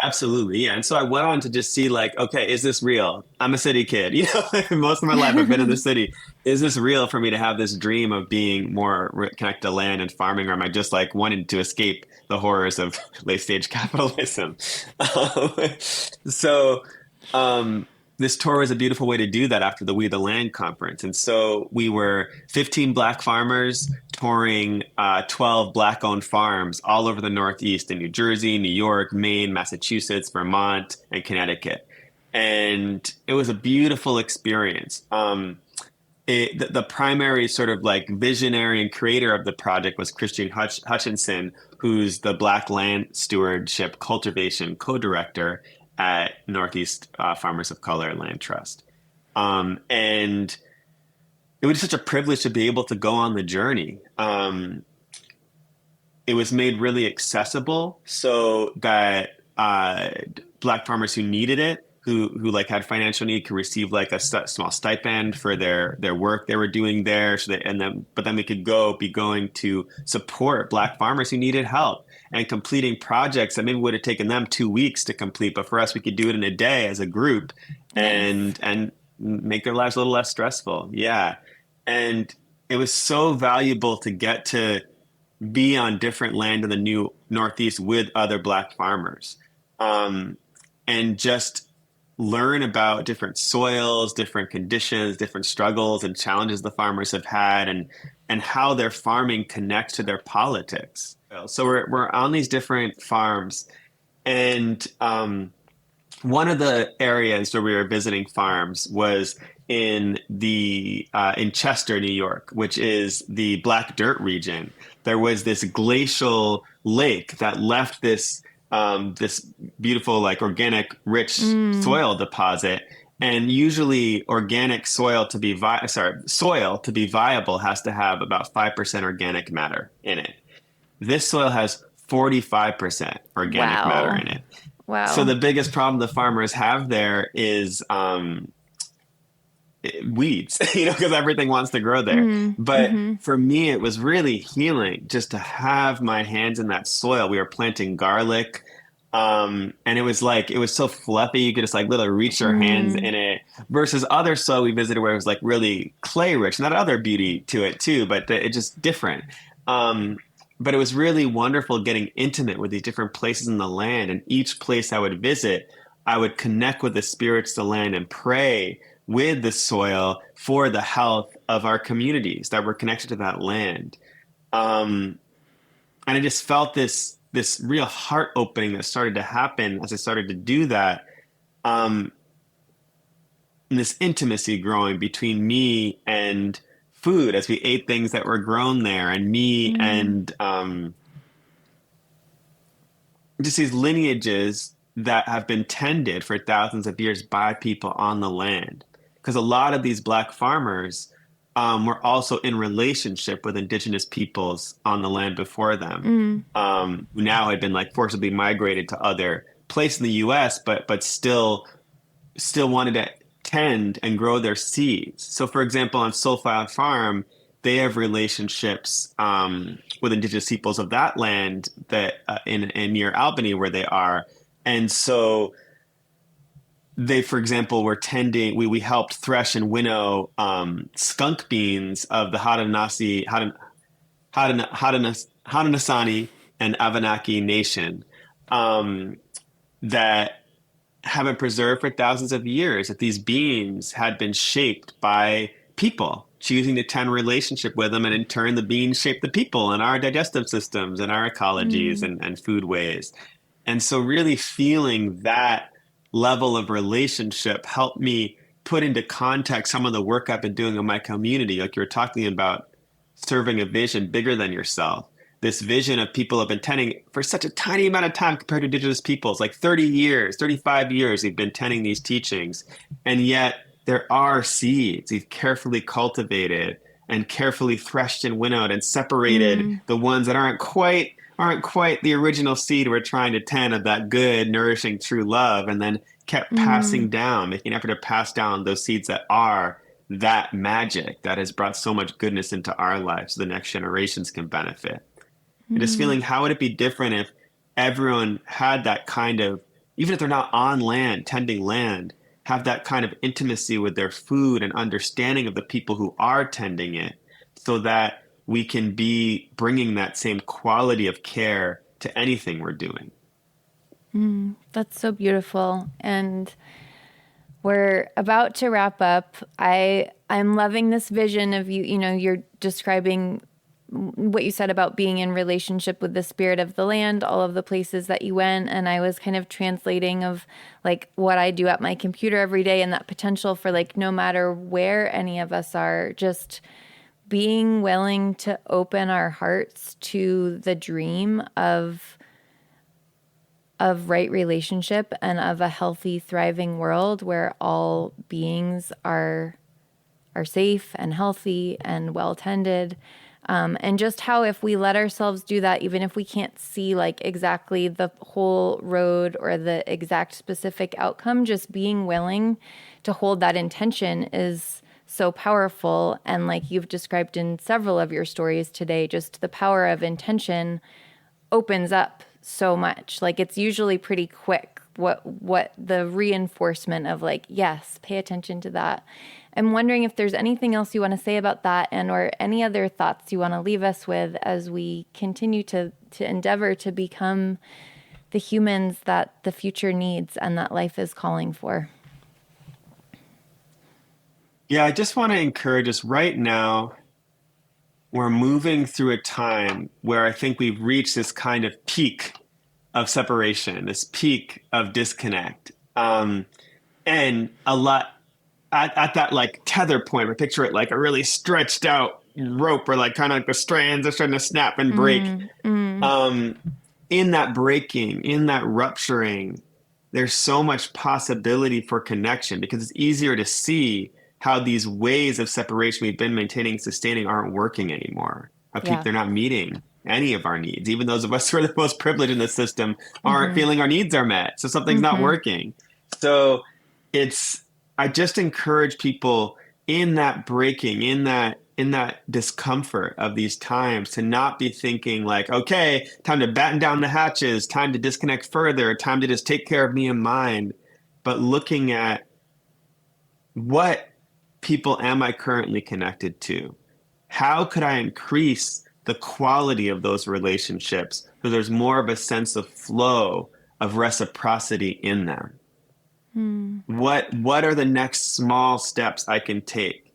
Absolutely. Yeah. And so I went on to just see, like, okay, is this real? I'm a city kid. You know, most of my life I've been in the city. Is this real for me to have this dream of being more connected to land and farming? Or am I just like wanting to escape the horrors of late stage capitalism? Um, so, um, this tour was a beautiful way to do that after the We the Land conference. And so we were 15 Black farmers touring 12 Black owned farms all over the Northeast in New Jersey, New York, Maine, Massachusetts, Vermont, and Connecticut. And it was a beautiful experience. The primary sort of like visionary and creator of the project was Christian Hutchinson, who's the Black Land Stewardship Cultivation co-director at Northeast Farmers of Color Land Trust. And it was such a privilege to be able to go on the journey. It was made really accessible so that Black farmers who needed it, who like had financial need, could receive like a small stipend for their work they were doing there. So that, and then, but then we could be going to support Black farmers who needed help and completing projects that maybe would have taken them 2 weeks to complete, but for us, we could do it in a day as a group, and make their lives a little less stressful. Yeah, and it was so valuable to get to be on different land in the new Northeast with other Black farmers, and just learn about different soils, different conditions, different struggles and challenges the farmers have had, and how their farming connects to their politics. So we're on these different farms, and one of the areas where we were visiting farms was in Chester, New York, which is the Black Dirt region. There was this glacial lake that left this beautiful, like, organic, rich soil deposit. And usually, organic soil to be soil to be viable has to have about 5% organic matter in it. This soil has 45% organic matter in it. Wow. So the biggest problem the farmers have there is weeds, you know, because everything wants to grow there. But for me, it was really healing just to have my hands in that soil. We were planting garlic. And it was so fluffy. You could just like literally reach your hands in it, versus other soil we visited where it was like really clay rich, and that other beauty to it too, but it just different. But it was really wonderful getting intimate with these different places in the land. And each place I would visit, I would connect with the spirits of the land and pray with the soil for the health of our communities that were connected to that land. And I just felt this real heart opening that started to happen as I started to do that. And this intimacy growing between me and food as we ate things that were grown there, and me and just these lineages that have been tended for thousands of years by people on the land. Because a lot of these Black farmers were also in relationship with indigenous peoples on the land before them, who now had been like forcibly migrated to other places in the U.S., but still wanted to tend and grow their seeds. So, for example, on Soulfire Farm, they have relationships with indigenous peoples of that land that in near Albany where they are, and so they, for example, were tending. We helped thresh and winnow skunk beans of the Haudenosaunee and Abenaki Nation that have been preserved for thousands of years. That these beans had been shaped by people choosing to tend relationship with them, and in turn, the beans shaped the people and our digestive systems and our ecologies and food ways. And so, really feeling that level of relationship helped me put into context some of the work I've been doing in my community. Like you were talking about serving a vision bigger than yourself. This vision of people have been tending for such a tiny amount of time compared to indigenous peoples, like 30 years, 35 years, we've been tending these teachings. And yet there are seeds we've carefully cultivated and carefully threshed and winnowed and separated Mm, the ones that aren't quite the original seed we're trying to tend of that good, nourishing, true love, and then kept passing mm, down, making an effort to pass down those seeds that are that magic that has brought so much goodness into our lives so the next generations can benefit. And just mm. feeling how would it be different if everyone had that kind of, even if they're not on land, tending land, have that kind of intimacy with their food and understanding of the people who are tending it so that we can be bringing that same quality of care to anything we're doing. That's so beautiful. And we're about to wrap up. I'm loving this vision of you, you're describing what you said about being in relationship with the spirit of the land, all of the places that you went, and I was kind of translating of like what I do at my computer every day and that potential for like no matter where any of us are, just being willing to open our hearts to the dream of right relationship and of a healthy, thriving world where all beings are safe and healthy and well tended. And just how if we let ourselves do that, even if we can't see like exactly the whole road or the exact specific outcome, just being willing to hold that intention is so powerful. And like you've described in several of your stories today, just the power of intention opens up so much. Like it's usually pretty quick what the reinforcement of like, yes, pay attention to that. I'm wondering if there's anything else you want to say about that and or any other thoughts you want to leave us with as we continue to endeavor to become the humans that the future needs and that life is calling for. Yeah, I just want to encourage us right now. We're moving through a time where I think we've reached this kind of peak of separation, this peak of disconnect. And a lot at that like tether point, we picture it like a really stretched out rope where like kind of like the strands are starting to snap and break. Mm, mm, Um, in that breaking, in that rupturing, there's so much possibility for connection because it's easier to see how these ways of separation we've been maintaining and sustaining aren't working anymore. How people yeah. they're not meeting any of our needs. Even those of us who are the most privileged in the system aren't Mm-hmm. feeling our needs are met. So something's not Mm-hmm. working. So it's I just encourage people in that breaking, in that discomfort of these times to not be thinking like, okay, time to batten down the hatches, time to disconnect further, time to just take care of me and mine, but looking at what people am I currently connected to? How could I increase the quality of those relationships so there's more of a sense of flow, of reciprocity in them? Mm, What are the next small steps I can take?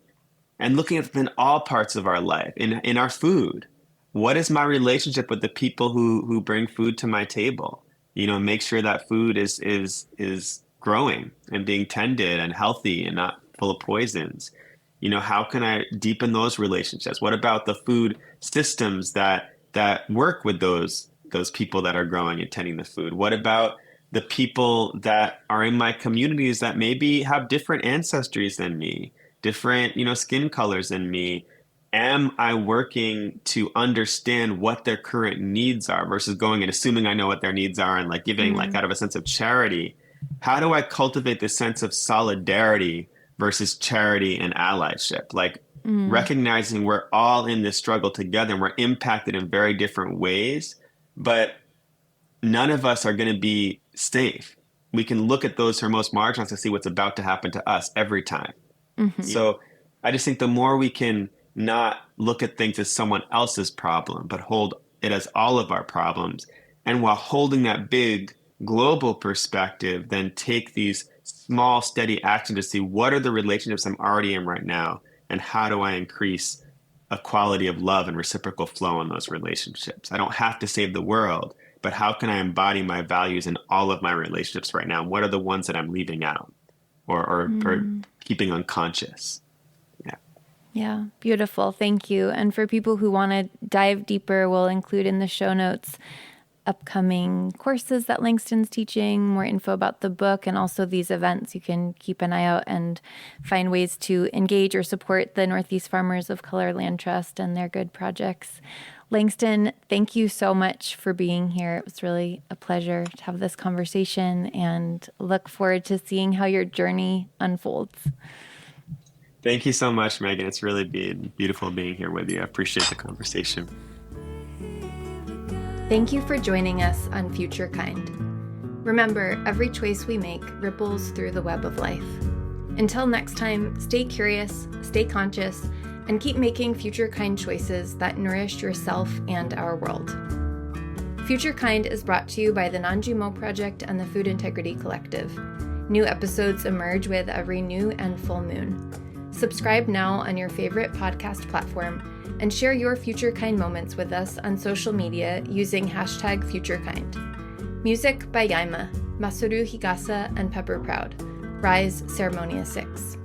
And looking at in all parts of our life, in our food, what is my relationship with the people who bring food to my table? Make sure that food is growing and being tended and healthy and not full of poisons. How can I deepen those relationships? What about the food systems that work with those people that are growing and tending the food? What about the people that are in my communities that maybe have different ancestries than me, different, skin colors than me? Am I working to understand what their current needs are versus going and assuming I know what their needs are and like giving like mm, out of a sense of charity? How do I cultivate this sense of solidarity versus charity and allyship? Like mm. recognizing we're all in this struggle together and we're impacted in very different ways, but none of us are going to be safe. We can look at those who are most marginalized to see what's about to happen to us every time. Mm-hmm. So I just think the more we can not look at things as someone else's problem, but hold it as all of our problems. And while holding that big global perspective, then take these small, steady actions to see what are the relationships I'm already in right now, and how do I increase a quality of love and reciprocal flow in those relationships. I don't have to save the world, but how can I embody my values in all of my relationships right now? What are the ones that I'm leaving out or keeping unconscious? Yeah. Yeah, beautiful. Thank you. And for people who want to dive deeper, we'll include in the show notes upcoming courses that Langston's teaching, more info about the book, and also these events. You can keep an eye out and find ways to engage or support the Northeast Farmers of Color Land Trust and their good projects. Langston, thank you so much for being here. It was really a pleasure to have this conversation, and look forward to seeing how your journey unfolds. Thank you so much, Megan. It's really been beautiful being here with you. I appreciate the conversation. Thank you for joining us on Future Kind. Remember, every choice we make ripples through the web of life. Until next time, stay curious, stay conscious, and keep making Future Kind choices that nourish yourself and our world. Future Kind is brought to you by the Non-GMO Project and the Food Integrity Collective. New episodes emerge with every new and full moon. Subscribe now on your favorite podcast platform and share your Future Kind moments with us on social media using #FutureKind. Music by Yaima, Masaru Higasa, and Pepper Proud. Rise Ceremonia 6.